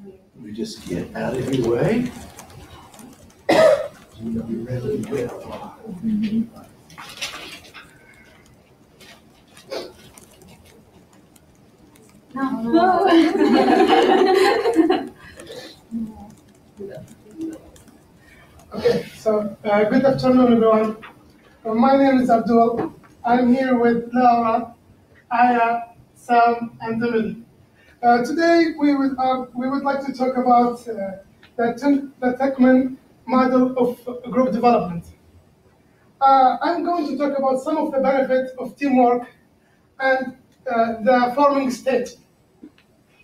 Let me just get out of your way. You'll be ready to go. Okay, so good afternoon, everyone. My name is Abdul. I'm here with Laura, Aya, Sam, and Emily. Today, we would like to talk about the Techman model of group development. I'm going to talk about some of the benefits of teamwork and the forming stage.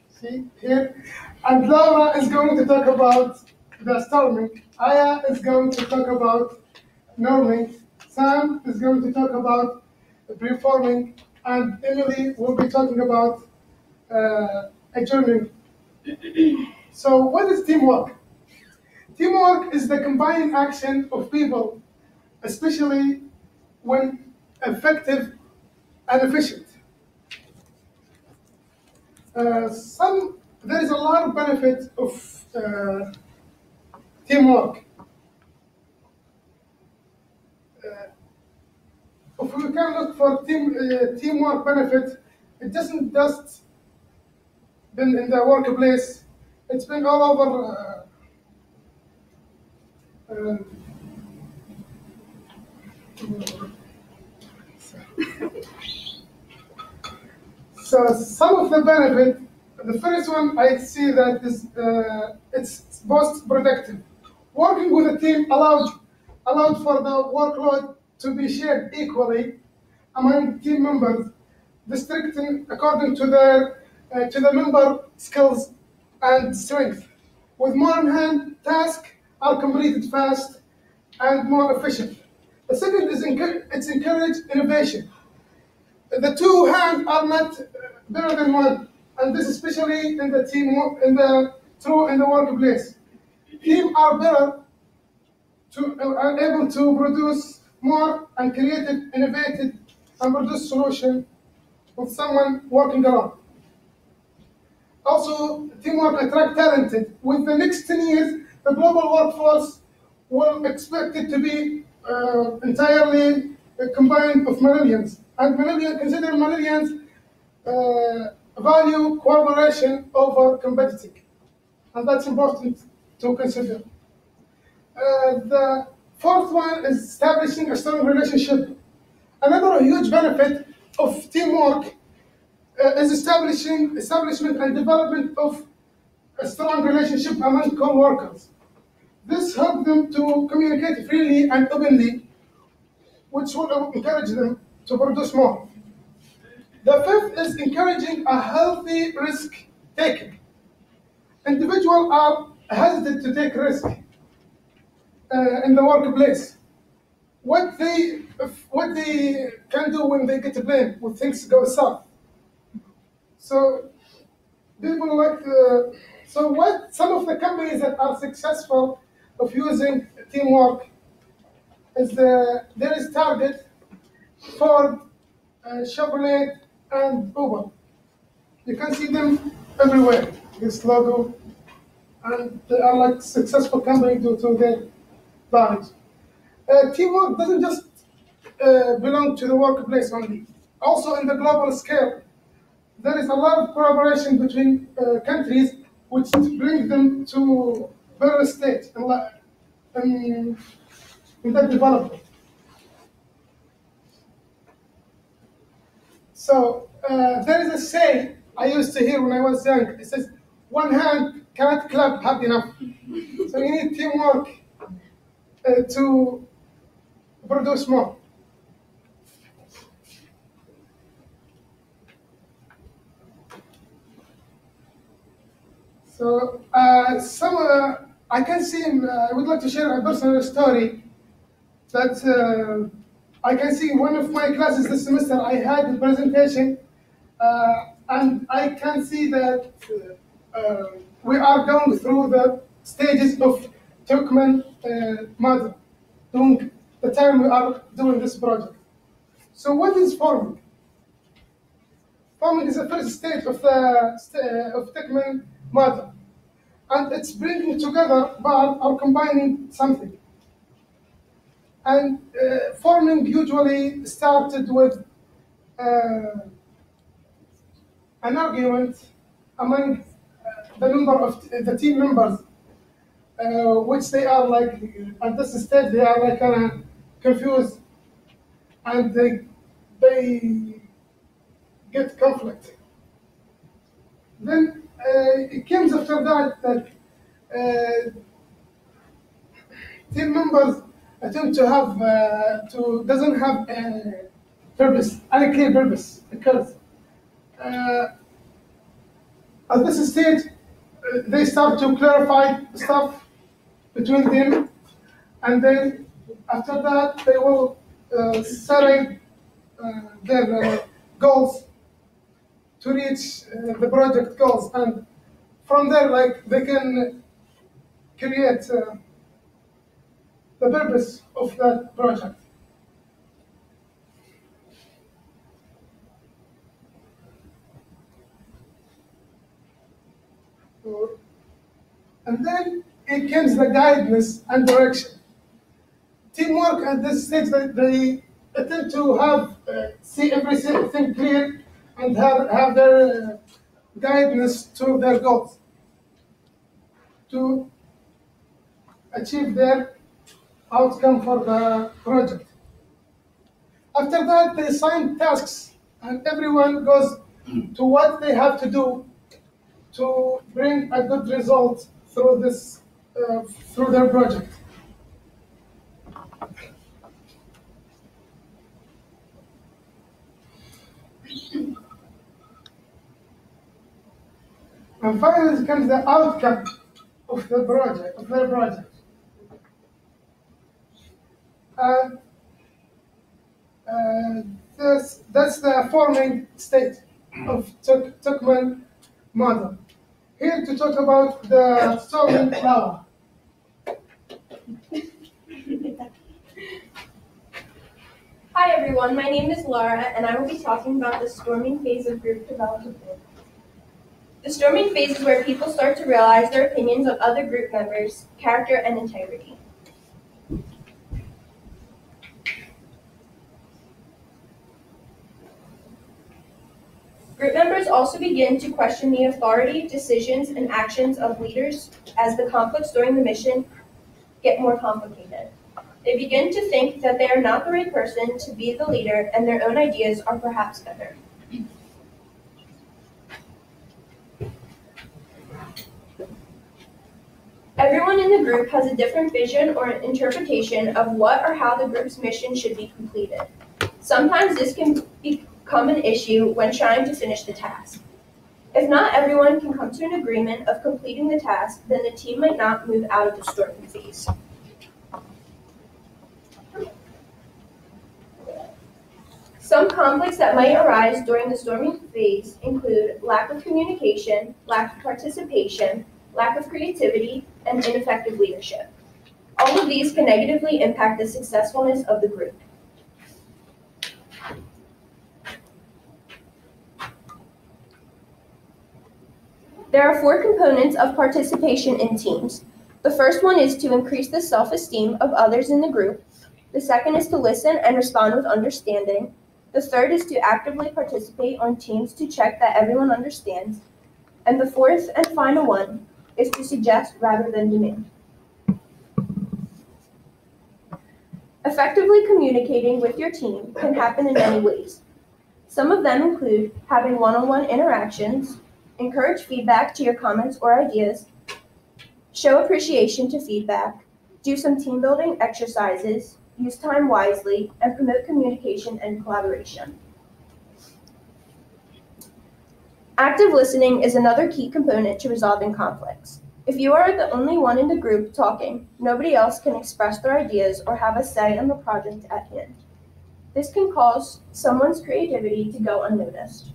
See here? And Laura is going to talk about the storming. Aya is going to talk about norming. Sam is going to talk about preforming. And Emily will be talking about adjourning. So what is teamwork? Teamwork is the combined action of people, especially when effective and efficient. There is a lot of benefit of teamwork. If we can look for teamwork benefit, it doesn't just been in the workplace. It's been all over. So some of the benefit, the first one I see that is it's most productive. Working with a team allowed for the workload to be shared equally among team members, districting according to the member skills and strength. With more in hand, tasks are completed fast and more efficient. The second is it's encourage innovation. The two hands are not better than one, and this especially in the team in the workplace. Teams are better are able to produce more and creative, innovative, and produce solution with someone working alone. Also, teamwork attract talented. With the next 10 years, the global workforce will expect it to be entirely combined of millennials. And consider millennials value cooperation over competitive. And that's important to consider. The fourth one is establishing a strong relationship. Another huge benefit of teamwork is establishment and development of a strong relationship among co-workers. This helps them to communicate freely and openly, which will encourage them to produce more. The fifth is encouraging a healthy risk taking. Individuals are hesitant to take risk in the workplace. What they can do when they get blamed when things go south. So people like what some of the companies that are successful of using teamwork is there is Target, Ford, Chevrolet, and Uber. You can see them everywhere. This logo, and they are like successful company due to their knowledge. Teamwork doesn't just belong to the workplace only. Also, in the global scale, there is a lot of collaboration between countries, which brings them to better stage in that development. So there is a saying I used to hear when I was young. It says, "One hand cannot clap hard enough." So you need teamwork to produce more. So I can see. I would like to share a personal story that I can see in one of my classes this semester. I had a presentation, and I can see that we are going through the stages of Turkmen model during the time we are doing this project. So what is forming? Forming is the first stage of the of Turkmen model. and it's bringing together but are combining something. And forming usually started with uh, an argument among the number of the team members, which they are like at this stage they are like kind of confused, and they get conflict. Then it comes after that team members attempt to have to doesn't have a purpose, any clear purpose, because uh, at this stage they start to clarify stuff between them, and then after that they will setting their goals to reach the project goals, and from there like they can create the purpose of that project. And then it comes the guidance and direction. Teamwork at this stage, they attempt to have see everything clear and have their guidance to their goals to achieve their outcome for the project. After that, they assign tasks, and everyone goes to what they have to do to bring a good result through this through their project. And finally comes the outcome of the project, of their project. And that's the forming state of Tuckman model. Here to talk about the storming flower. Hi everyone, my name is Laura and I will be talking about the storming phase of group development. The storming phase is where people start to realize their opinions of other group members' character and integrity. Group members also begin to question the authority, decisions, and actions of leaders as the conflicts during the mission get more complicated. They begin to think that they are not the right person to be the leader and their own ideas are perhaps better. Everyone in the group has a different vision or interpretation of what or how the group's mission should be completed. Sometimes this can become an issue when trying to finish the task. If not everyone can come to an agreement of completing the task, then the team might not move out of the storming phase. Some conflicts that might arise during the storming phase include lack of communication, lack of participation, lack of creativity, and ineffective leadership. All of these can negatively impact the successfulness of the group. There are 4 components of participation in teams. The first one is to increase the self-esteem of others in the group. The second is to listen and respond with understanding. The third is to actively participate on teams to check that everyone understands. And the fourth and final one is to suggest rather than demand. Effectively communicating with your team can happen in many ways. Some of them include having one-on-one interactions, encourage feedback to your comments or ideas, show appreciation to feedback, do some team building exercises, use time wisely, and promote communication and collaboration. Active listening is another key component to resolving conflicts. If you are the only one in the group talking, nobody else can express their ideas or have a say on the project at hand. This can cause someone's creativity to go unnoticed.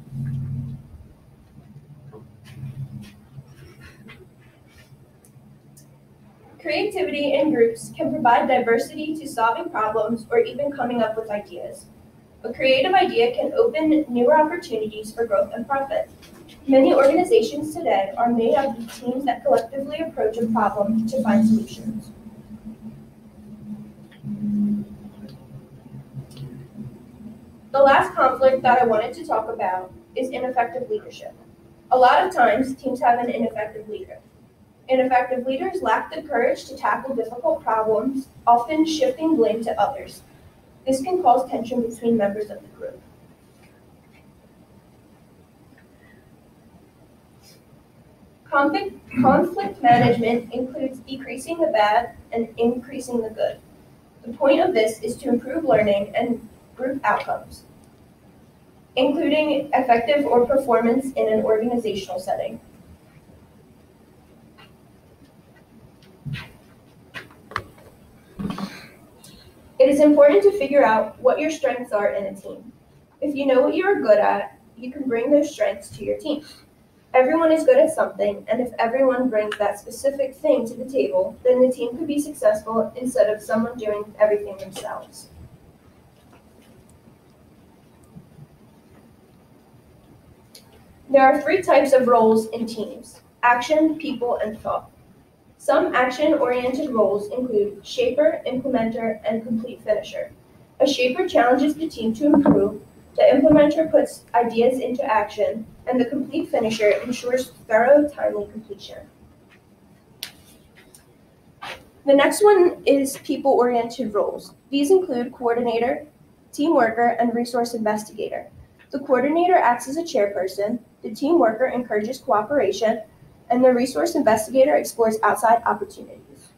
Creativity in groups can provide diversity to solving problems or even coming up with ideas. A creative idea can open newer opportunities for growth and profit. Many organizations today are made up of teams that collectively approach a problem to find solutions. The last conflict that I wanted to talk about is ineffective leadership. A lot of times, teams have an ineffective leader. Ineffective leaders lack the courage to tackle difficult problems, often shifting blame to others. This can cause tension between members of the group. Conflict management includes decreasing the bad and increasing the good. The point of this is to improve learning and group outcomes, including effective or performance in an organizational setting. It is important to figure out what your strengths are in a team. If you know what you are good at, you can bring those strengths to your team. Everyone is good at something, and if everyone brings that specific thing to the table, then the team could be successful instead of someone doing everything themselves. There are 3 types of roles in teams: action, people, and thought. Some action-oriented roles include shaper, implementer, and complete finisher. A shaper challenges the team to improve, the implementer puts ideas into action, and the complete finisher ensures thorough, timely completion. The next one is people-oriented roles. These include coordinator, team worker, and resource investigator. The coordinator acts as a chairperson, the team worker encourages cooperation, and the resource investigator explores outside opportunities.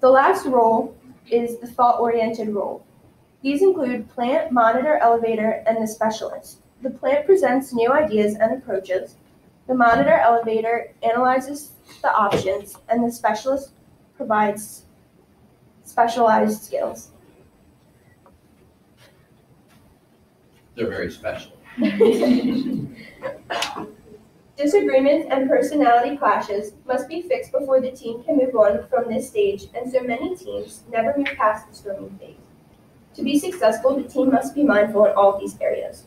The last role is the thought-oriented role. These include plant, monitor, elevator, and the specialist. The plant presents new ideas and approaches. The monitor elevator analyzes the options, and the specialist provides specialized skills. They're very special. Disagreements and personality clashes must be fixed before the team can move on from this stage, and so many teams never move past the storming phase. To be successful, the team must be mindful in all of these areas.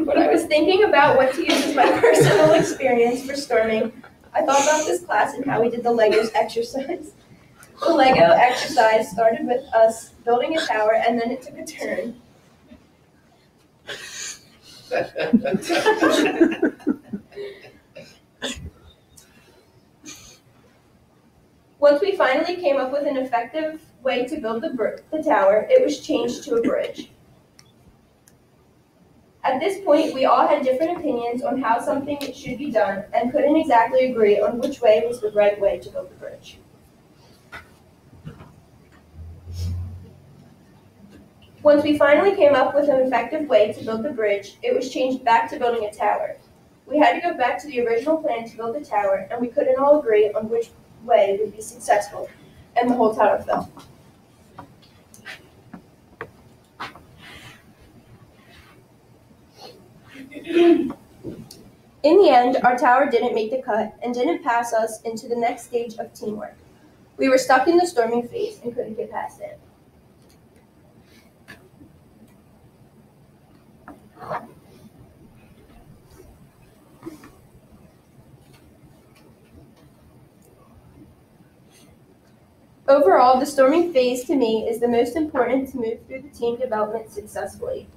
When I was thinking about what to use as my personal experience for storming, I thought about this class and how we did the Legos exercise. The Lego exercise started with us building a tower, and then it took a turn. Once we finally came up with an effective way to build the tower, it was changed to a bridge. At this point, we all had different opinions on how something should be done and couldn't exactly agree on which way was the right way to build the bridge. Once we finally came up with an effective way to build the bridge, it was changed back to building a tower. We had to go back to the original plan to build the tower, and we couldn't all agree on which way would be successful, and the whole tower fell. In the end, our tower didn't make the cut and didn't pass us into the next stage of teamwork. We were stuck in the storming phase and couldn't get past it. Overall, the storming phase to me is the most important to move through the team development successfully.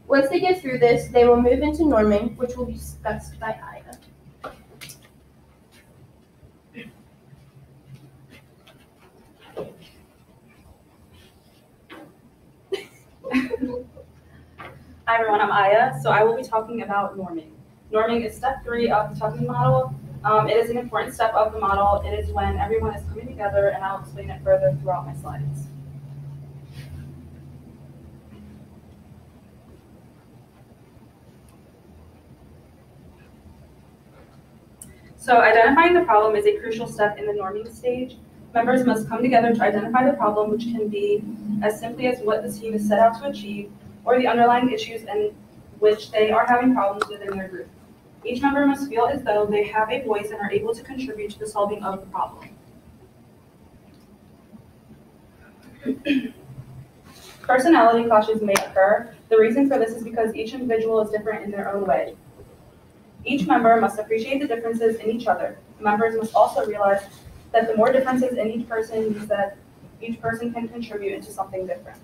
Once they get through this, they will move into norming, which will be discussed by Ida. Hi everyone, I'm Aya. So I will be talking about norming. Norming is step 3 of the Tuckman model. It is an important step of the model. It is when everyone is coming together, and I'll explain it further throughout my slides. So identifying the problem is a crucial step in the norming stage. Members must come together to identify the problem, which can be as simply as what the team is set out to achieve, or the underlying issues in which they are having problems within their group. Each member must feel as though they have a voice and are able to contribute to the solving of the problem. Personality clashes may occur. The reason for this is because each individual is different in their own way. Each member must appreciate the differences in each other. Members must also realize that the more differences in each person means that each person can contribute into something different.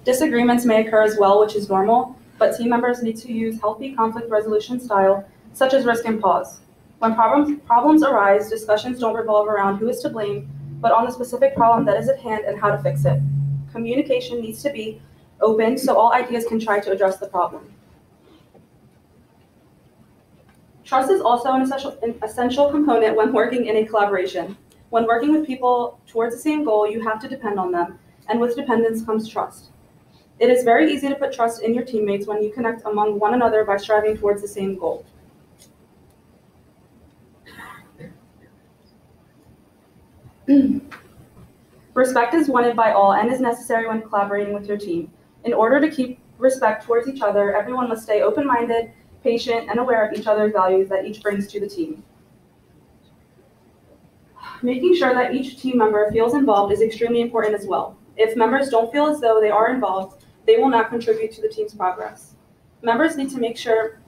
Disagreements may occur as well, which is normal, but team members need to use healthy conflict resolution style, such as risk and pause. When problems arise, discussions don't revolve around who is to blame, but on the specific problem that is at hand and how to fix it. Communication needs to be open so all ideas can try to address the problem. Trust is also an essential component when working in a collaboration. When working with people towards the same goal, you have to depend on them, and with dependence comes trust. It is very easy to put trust in your teammates when you connect among one another by striving towards the same goal. Respect is wanted by all and is necessary when collaborating with your team. In order to keep respect towards each other, everyone must stay open-minded, patient, and aware of each other's values that each brings to the team. Making sure that each team member feels involved is extremely important as well. If members don't feel as though they are involved, they will not contribute to the team's progress. Members need to make sure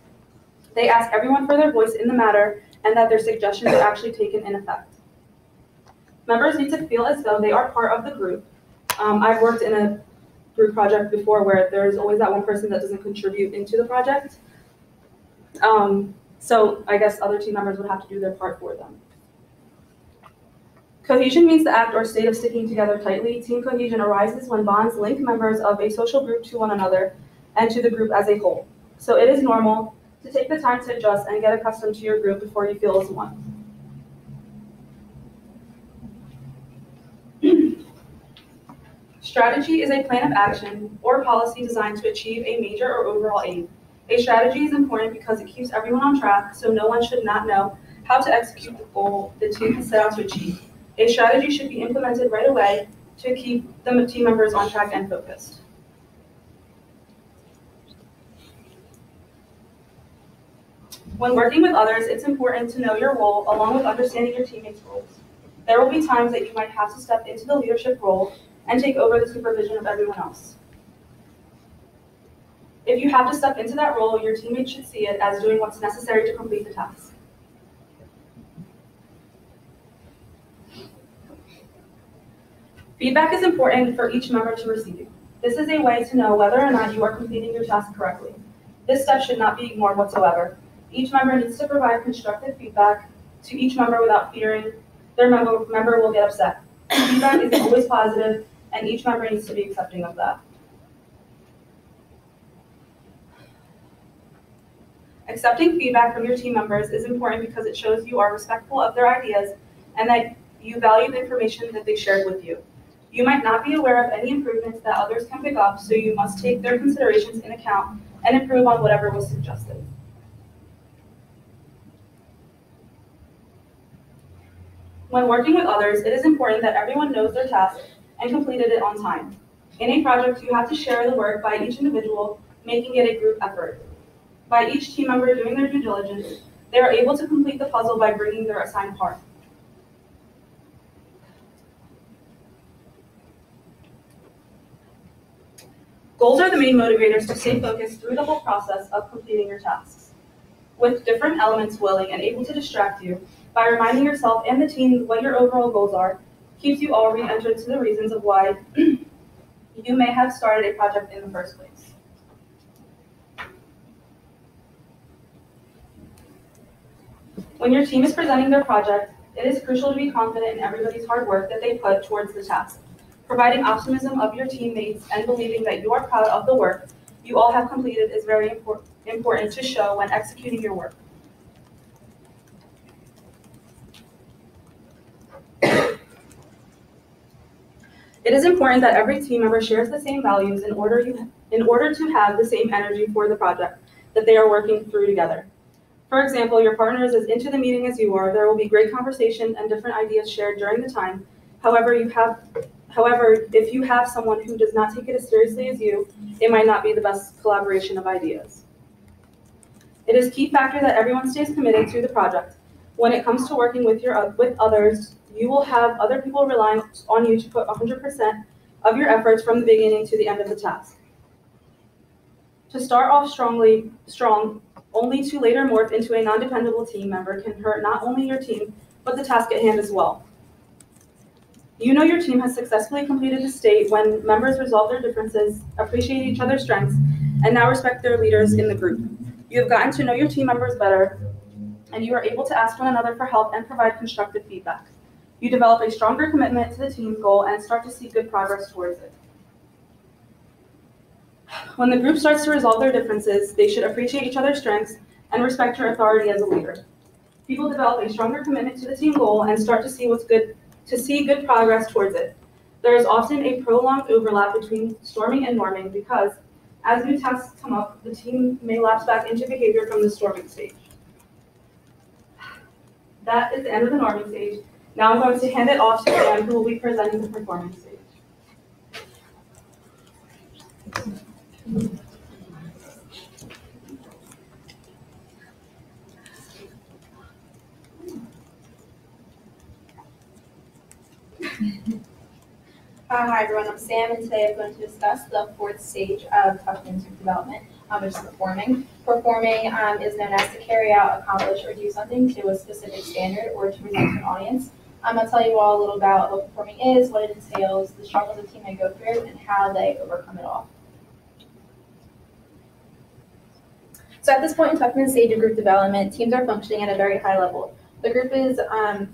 they ask everyone for their voice in the matter and that their suggestions are actually taken in effect. Members need to feel as though they are part of the group. I've worked in a group project before where there's always that one person that doesn't contribute into the project. So I guess other team members would have to do their part for them. Cohesion means the act or state of sticking together tightly. Team cohesion arises when bonds link members of a social group to one another and to the group as a whole. So it is normal to take the time to adjust and get accustomed to your group before you feel as one. Strategy is a plan of action or policy designed to achieve a major or overall aim. A strategy is important because it keeps everyone on track, so no one should not know how to execute the goal the team has set out to achieve. A strategy should be implemented right away to keep the team members on track and focused. When working with others, it's important to know your role along with understanding your teammates' roles. There will be times that you might have to step into the leadership role and take over the supervision of everyone else. If you have to step into that role, your teammates should see it as doing what's necessary to complete the task. Feedback is important for each member to receive. This is a way to know whether or not you are completing your task correctly. This step should not be ignored whatsoever. Each member needs to provide constructive feedback to each member without fearing their member will get upset. Feedback is always positive, and each member needs to be accepting of that. Accepting feedback from your team members is important because it shows you are respectful of their ideas and that you value the information that they shared with you. You might not be aware of any improvements that others can pick up, so you must take their considerations in account and improve on whatever was suggested. When working with others, it is important that everyone knows their task and completed it on time. In a project, you have to share the work by each individual, making it a group effort. By each team member doing their due diligence, they are able to complete the puzzle by bringing their assigned part. Goals are the main motivators to stay focused through the whole process of completing your tasks. With different elements willing and able to distract you, by reminding yourself and the team what your overall goals are, keeps you all re-entered to the reasons of why you may have started a project in the first place. When your team is presenting their project, it is crucial to be confident in everybody's hard work that they put towards the task, providing optimism of your teammates and believing that you are proud of the work you all have completed is very important to show when executing your work. It is important that every team member shares the same values in order to have the same energy for the project that they are working through together. For example, your partner is as into the meeting as you are. There will be great conversation and different ideas shared during the time. However, you have However, if you have someone who does not take it as seriously as you, it might not be the best collaboration of ideas. It is a key factor that everyone stays committed to the project. When it comes to working with others, you will have other people relying on you to put 100% of your efforts from the beginning to the end of the task. To start off strong, only to later morph into a non-dependable team member can hurt not only your team, but the task at hand as well. You know your team has successfully completed the state when members resolve their differences, appreciate each other's strengths, and now respect their leaders in the group. You have gotten to know your team members better, and you are able to ask one another for help and provide constructive feedback. You develop a stronger commitment to the team goal and start to see good progress towards it. When the group starts to resolve their differences, they should appreciate each other's strengths and respect your authority as a leader. People develop a stronger commitment to the team goal and start to see good progress towards it. There is often a prolonged overlap between storming and norming because, as new tasks come up, the team may lapse back into behavior from the storming stage. That is the end of the norming stage. Now I'm going to hand it off to Sam, who will be presenting the performing stage. Hi everyone, I'm Sam, and today I'm going to discuss the fourth stage of Tuckman's group development, which is performing. Performing is known as to carry out, accomplish, or do something to a specific standard or to present to an audience. I'll tell you all a little about what performing is, what it entails, the struggles the team may go through, and how they overcome it all. So at this point in Tuckman's stage of group development, teams are functioning at a very high level. The group is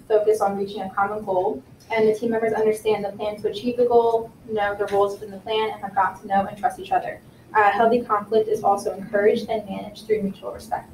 focused on reaching a common goal, and the team members understand the plan to achieve the goal, know the roles within the plan, and have gotten to know and trust each other. Healthy conflict is also encouraged and managed through mutual respect.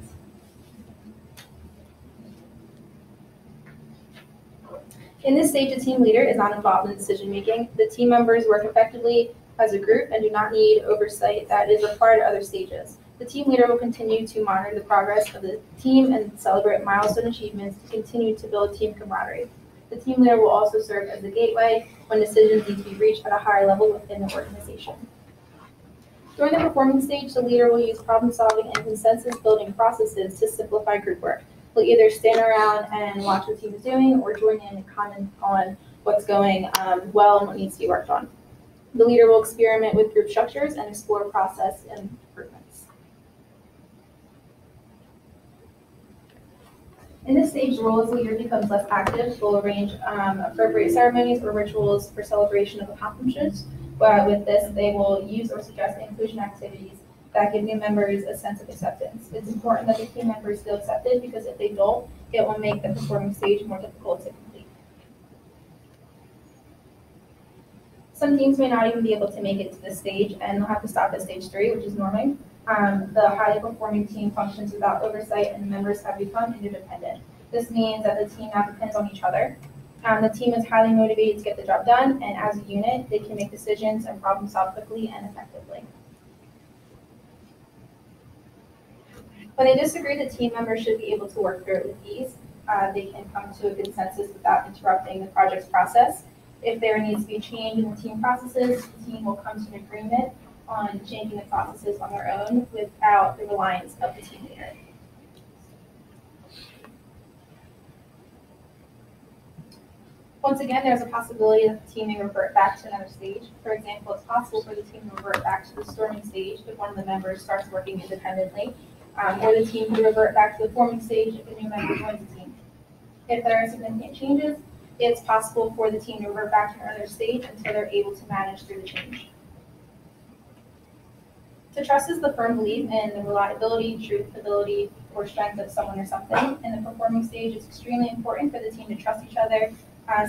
In this stage, the team leader is not involved in decision making. The team members work effectively as a group and do not need oversight that is required at other stages. The team leader will continue to monitor the progress of the team and celebrate milestone achievements to continue to build team camaraderie. The team leader will also serve as the gateway when decisions need to be reached at a higher level within the organization. During the performing stage, the leader will use problem-solving and consensus-building processes to simplify group work. They'll either stand around and watch what the team is doing or join in and comment on what's going well and what needs to be worked on. The leader will experiment with group structures and explore process improvements. In this stage, the role as leader becomes less active. We'll arrange appropriate ceremonies or rituals for celebration of accomplishments. With this, they will use or suggest inclusion activities that give new members a sense of acceptance. It's important that the team members feel accepted because if they don't, it will make the performing stage more difficult to complete. Some teams may not even be able to make it to this stage, and they'll have to stop at stage 3, which is norming. The highly performing team functions without oversight, and the members have become interdependent. This means that the team now depends on each other. The team is highly motivated to get the job done, and as a unit, they can make decisions and problem solve quickly and effectively. When they disagree, the team members should be able to work through it with ease. They can come to a consensus without interrupting the project's process. If there needs to be change in the team processes, the team will come to an agreement on changing the processes on their own without the reliance of the team leader. Once again, there's a possibility that the team may revert back to another stage. For example, it's possible for the team to revert back to the storming stage if one of the members starts working independently, or the team could revert back to the forming stage if a new member joins the team. If there are significant changes, it's possible for the team to revert back to another stage until they're able to manage through the change. To trust is the firm belief in the reliability, truthability, or strength of someone or something. In the performing stage, it's extremely important for the team to trust each other.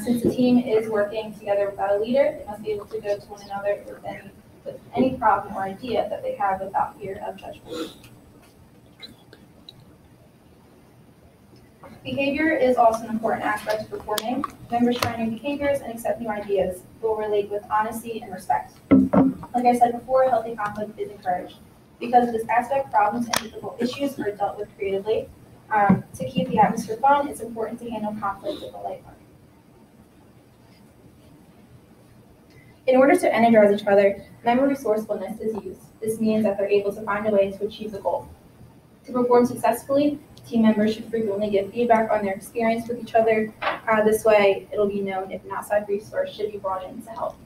Since the team is working together without a leader, they must be able to go to one another with any problem or idea that they have without fear of judgment. Behavior is also an important aspect of performing. Members try new behaviors and accept new ideas will relate with honesty and respect. Like I said before, healthy conflict is encouraged. Because of this aspect, problems and difficult issues are dealt with creatively. To keep the atmosphere fun, it's important to handle conflict with a light heart. In order to energize each other, member resourcefulness is used. This means that they're able to find a way to achieve the goal. To perform successfully, team members should frequently give feedback on their experience with each other. This way, it'll be known if an outside resource should be brought in to help.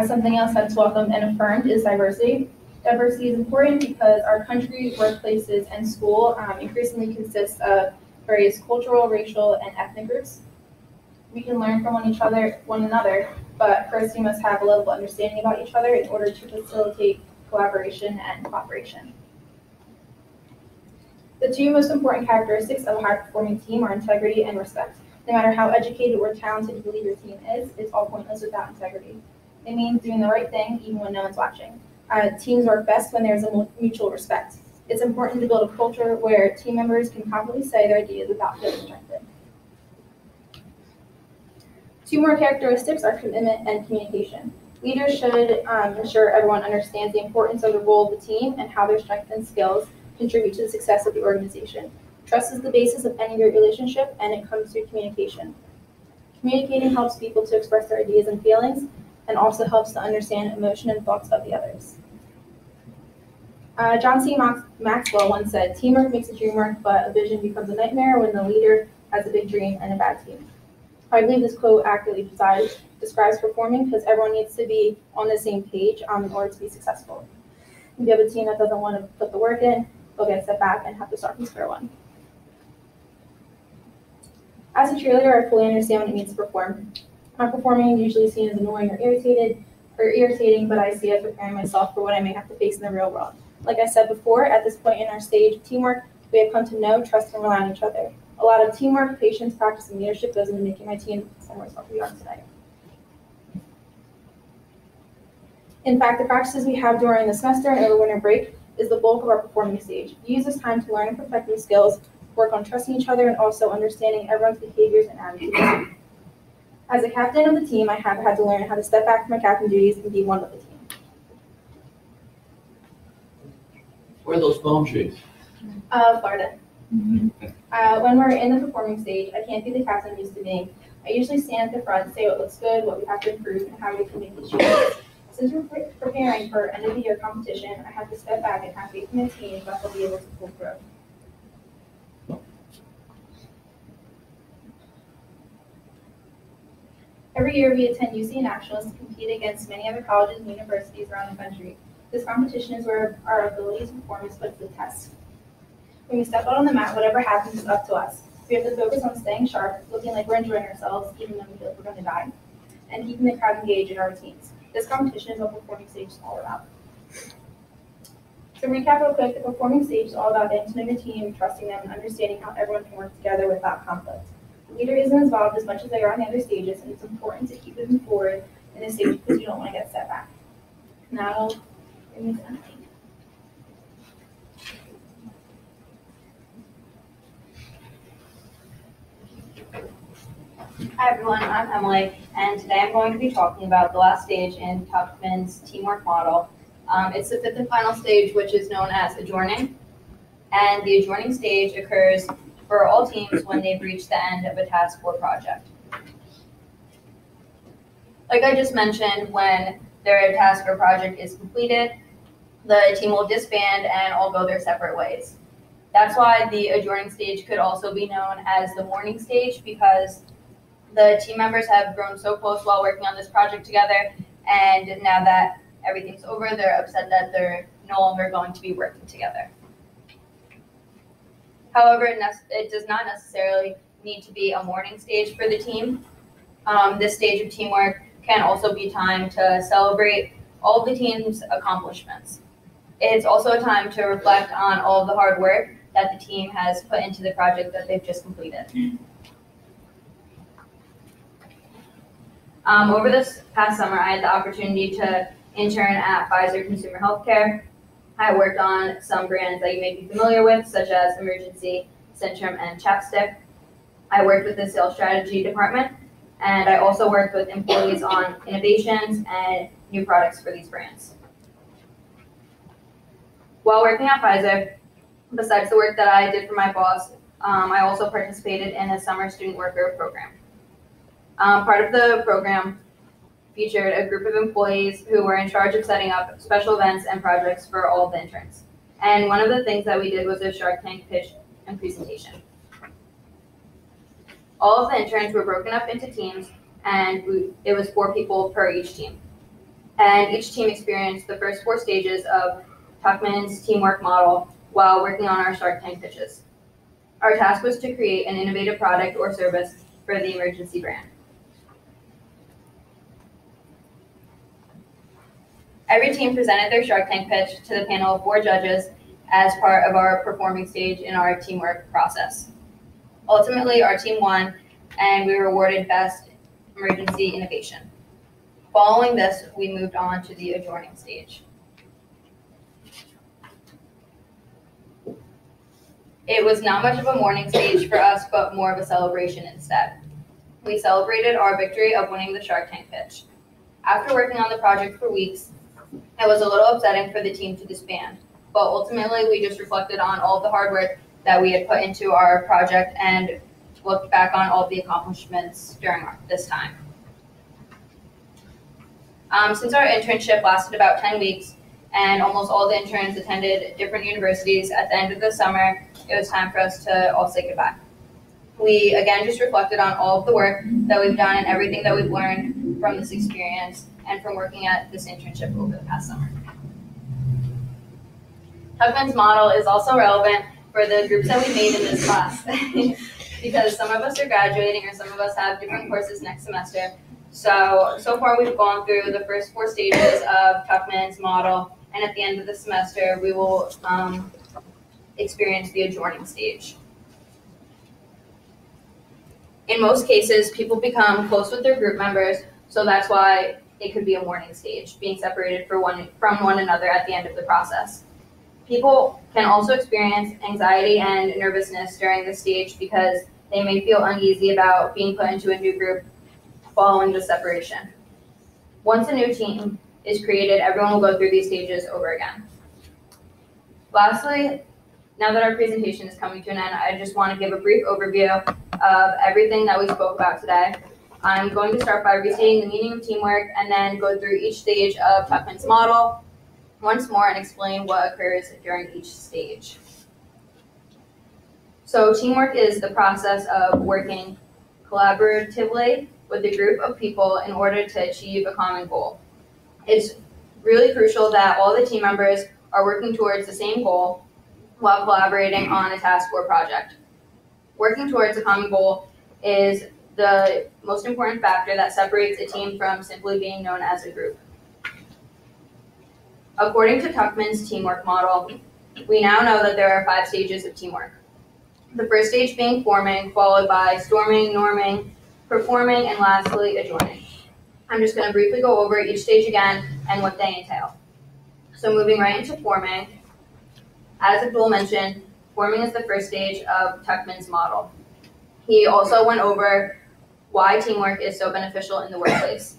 Something else that's welcomed and affirmed is diversity. Diversity is important because our country, workplaces, and school increasingly consists of various cultural, racial, and ethnic groups. We can learn from one another, but first we must have a level of understanding about each other in order to facilitate collaboration and cooperation. The two most important characteristics of a high-performing team are integrity and respect. No matter how educated or talented you believe your team is, it's all pointless without integrity. It means doing the right thing even when no one's watching. Teams work best when there's a mutual respect. It's important to build a culture where team members can confidently say their ideas without feeling rejected. Two more characteristics are commitment and communication. Leaders should ensure everyone understands the importance of the role of the team and how their strengths and skills contribute to the success of the organization. Trust is the basis of any great relationship, and it comes through communication. Communicating helps people to express their ideas and feelings, and also helps to understand emotion and thoughts of the others. John C. Maxwell once said, "Teamwork makes a dream work, but a vision becomes a nightmare when the leader has a big dream and a bad team." I believe this quote accurately describes performing because everyone needs to be on the same page in order to be successful. If you have a team that doesn't want to put the work in, they'll get set back and have to start from square one. As a cheerleader, I fully understand what it means to perform. Performing is usually seen as annoying or irritating, but I see it as preparing myself for what I may have to face in the real world. Like I said before, at this point in our stage of teamwork, we have come to know, trust, and rely on each other. A lot of teamwork, patience, practice, and leadership goes into making my team somewhere where we are today. In fact, the practices we have during the semester and over winter break is the bulk of our performing stage. We use this time to learn and perfect new skills, work on trusting each other, and also understanding everyone's behaviors and attitudes. As a captain of the team, I have had to learn how to step back from my captain duties and be one with the team. Where are those palm trees? Florida. When we're in the performing stage, I can't be the captain I'm used to being. I usually stand at the front, say what looks good, what we have to improve, and how we can make these changes. Since we're preparing for end of the year competition, I have to step back and have faith in the team that they'll be able to pull through. Every year we attend UC Nationals to compete against many other colleges and universities around the country. This competition is where our abilities and performance put to the test. When we step out on the mat, whatever happens is up to us. We have to focus on staying sharp, looking like we're enjoying ourselves, even though we feel like we're going to die, and keeping the crowd engaged in our routines. This competition is what performing stage is all about. To recap real quick, the performing stage is all about getting to know your team, trusting them, and understanding how everyone can work together without conflict. The leader isn't involved as much as they are in the other stages, and it's important to keep moving forward in this stage because you don't want to get set back. Now I'll bring this Emily. Hi everyone, I'm Emily, and today I'm going to be talking about the last stage in Tufman's teamwork model. It's the fifth and final stage, which is known as adjourning. And the adjourning stage occurs for all teams when they've reached the end of a task or project. Like I just mentioned, when their task or project is completed, the team will disband and all go their separate ways. That's why the adjourning stage could also be known as the mourning stage, because the team members have grown so close while working on this project together, and now that everything's over, they're upset that they're no longer going to be working together. However, it does not necessarily need to be a mourning stage for the team. This stage of teamwork can also be time to celebrate all of the team's accomplishments. It's also a time to reflect on all of the hard work that the team has put into the project that they've just completed. Over this past summer, I had the opportunity to intern at Pfizer Consumer Healthcare. I worked on some brands that you may be familiar with, such as Emergency, Centrum, and Chapstick. I worked with the sales strategy department, and I also worked with employees on innovations and new products for these brands. While working at Pfizer, besides the work that I did for my boss, I also participated in a summer student worker program. Part of the program featured a group of employees who were in charge of setting up special events and projects for all of the interns. And one of the things that we did was a Shark Tank pitch and presentation. All of the interns were broken up into teams, and it was 4 people per each team. And each team experienced the first 4 stages of Tuckman's teamwork model while working on our Shark Tank pitches. Our task was to create an innovative product or service for the Emergency brand. Every team presented their Shark Tank pitch to the panel of 4 judges as part of our performing stage in our teamwork process. Ultimately, our team won, and we were awarded Best Emergency Innovation. Following this, we moved on to the adjourning stage. It was not much of a morning stage for us, but more of a celebration instead. We celebrated our victory of winning the Shark Tank pitch. After working on the project for weeks, it was a little upsetting for the team to disband, but ultimately we just reflected on all of the hard work that we had put into our project and looked back on all of the accomplishments during this time. Since our internship lasted about 10 weeks and almost all the interns attended different universities at the end of the summer, it was time for us to all say goodbye. We again just reflected on all of the work that we've done and everything that we've learned from this experience and from working at this internship over the past summer. Tuckman's model is also relevant for the groups that we made in this class because some of us are graduating or some of us have different courses next semester. So far we've gone through the first 4 stages of Tuckman's model, and at the end of the semester we will experience the adjourning stage. In most cases, people become close with their group members, so that's why it could be a morning stage, being separated from one another at the end of the process. People can also experience anxiety and nervousness during this stage because they may feel uneasy about being put into a new group following the separation. Once a new team is created, everyone will go through these stages over again. Lastly, now that our presentation is coming to an end, I just want to give a brief overview of everything that we spoke about today. I'm going to start by restating the meaning of teamwork and then go through each stage of Tuckman's model once more and explain what occurs during each stage. So teamwork is the process of working collaboratively with a group of people in order to achieve a common goal. It's really crucial that all the team members are working towards the same goal while collaborating on a task or project. Working towards a common goal is the most important factor that separates a team from simply being known as a group. According to Tuckman's teamwork model, we now know that there are 5 stages of teamwork. The first stage being forming, followed by storming, norming, performing, and lastly, adjoining. I'm just going to briefly go over each stage again and what they entail. So moving right into forming, as Abdul mentioned, forming is the first stage of Tuckman's model. He also went over why teamwork is so beneficial in the workplace.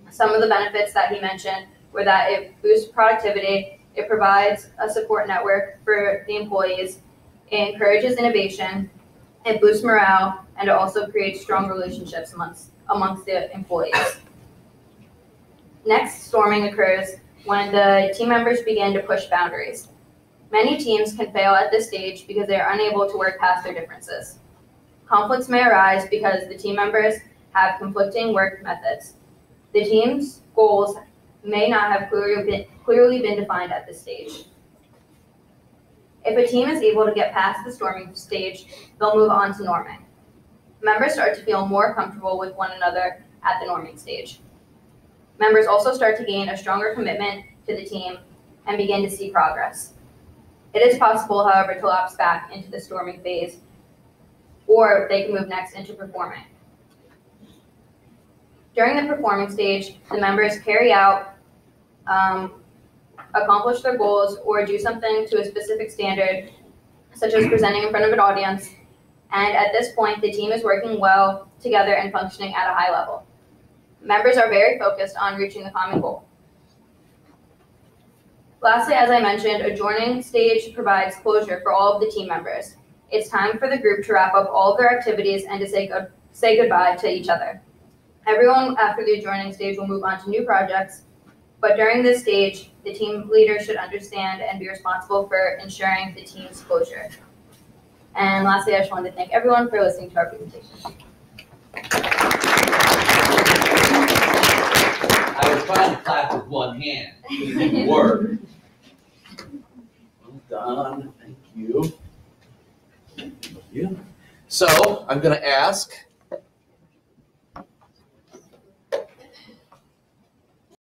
Some of the benefits that he mentioned were that it boosts productivity, it provides a support network for the employees, it encourages innovation, it boosts morale, and it also creates strong relationships amongst the employees. Next, storming occurs when the team members begin to push boundaries. Many teams can fail at this stage because they are unable to work past their differences. Conflicts may arise because the team members have conflicting work methods. The team's goals may not have clearly been defined at this stage. If a team is able to get past the storming stage, they'll move on to norming. Members start to feel more comfortable with one another at the norming stage. Members also start to gain a stronger commitment to the team and begin to see progress. It is possible, however, to lapse back into the storming phase, or they can move next into performing. During the performing stage, the members carry out, accomplish their goals, or do something to a specific standard, such as presenting in front of an audience, and at this point, the team is working well together and functioning at a high level. Members are very focused on reaching the common goal. Lastly, as I mentioned, adjourning stage provides closure for all of the team members. It's time for the group to wrap up all of their activities and to say goodbye to each other. Everyone after the adjourning stage will move on to new projects, but during this stage, the team leader should understand and be responsible for ensuring the team's closure. And lastly, I just wanted to thank everyone for listening to our presentation. I was trying to clap with one hand. It didn't work. Well done. Thank you. Thank you. So I'm going to ask